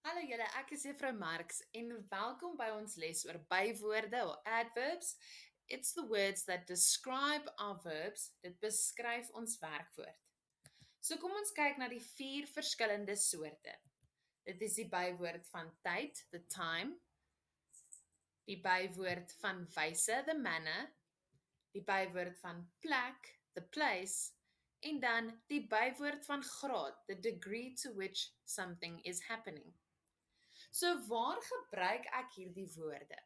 Hallo julle, ek is Juffrou Marx en welkom by ons les oor bywoorde of adverbs. It's the words that describe our verbs. Dit beskryf ons werkwoord. So kom ons kyk na die 4 verskillende soorte. Dit is die bywoord van tyd, the time, die bywoord van wyse, the manner, die bywoord van plek, the place, en dan die bywoord van graad, the degree to which something is happening. So waar gebruik ek hierdie woorde?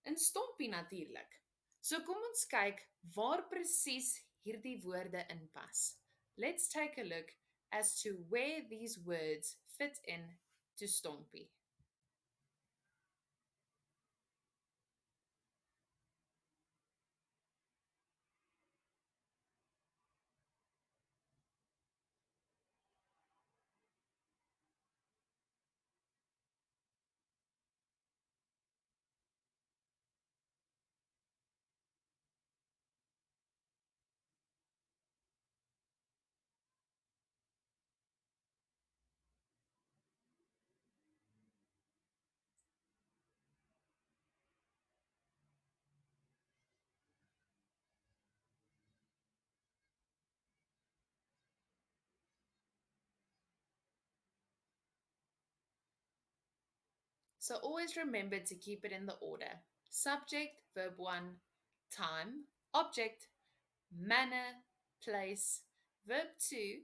In stompie natuurlik. So kom ons kyk waar presies hierdie woorde inpas. Let's take a look as to where these words fit in to stompie. So always remember to keep it in the order. Subject, verb 1, time, object, manner, place, verb 2,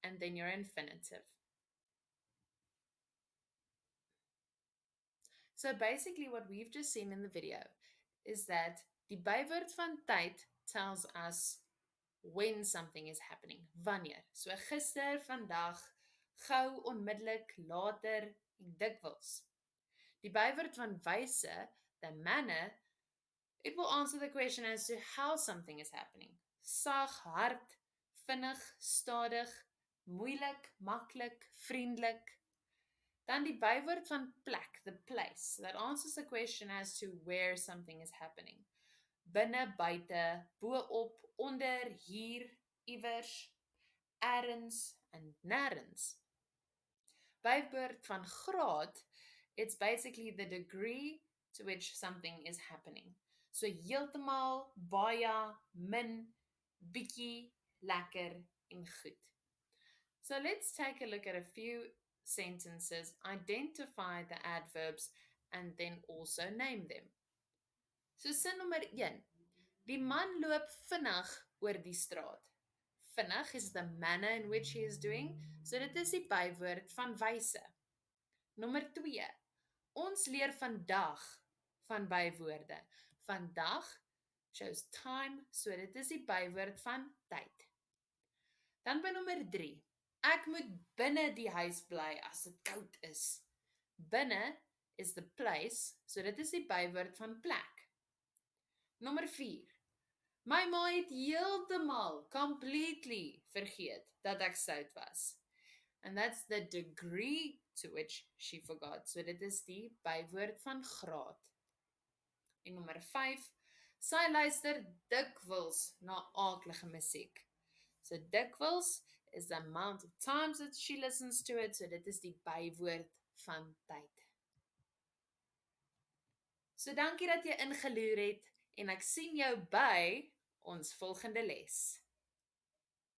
and then your infinitive. So basically what we've just seen in the video is that die bywoord van tyd tells us when something is happening, wanneer. So gister, vandag, gou, onmiddellik, later en dikwels. Die bywoord van wyse, the manner, it will answer the question as to how something is happening. Sag, hard, vinnig, stadig, moeilik, maklik, vriendelik. Dan die bywoord van plek, the place, that answers the question as to where something is happening. Binne, buite, bo-op, onder, hier, iewers, ergens en nêrens. Bywoord van graad, it's basically the degree to which something is happening. So heeltemal, baie, min, bietjie, lekker en goed. So let's take a look at a few sentences, identify the adverbs, and then also name them. So sin nommer 1. Die man loop vinnig oor die straat. Vinnig is the manner in which he is doing, so dit is die bywoord van wyse. Nommer 2. Ons leer vandag van bywoorde. Vandag shows time, so dit is die bywoord van tyd. Dan by nommer 3. Ek moet binne die huis bly as dit koud is. Binne is the place, so dit is die bywoord van plek. Nommer 4. My ma het heeltemal, completely vergeet dat ek stout was. And that's the degree to which she forgot. So dit is die bywoord van graad. En nommer 5. Sy luister dikwels na aaklige musiek. So dikwels is the amount of times that she listens to it, so dit is die bywoord van tyd. So dankie dat jy ingeloer het en ek sien jou by ons volgende les.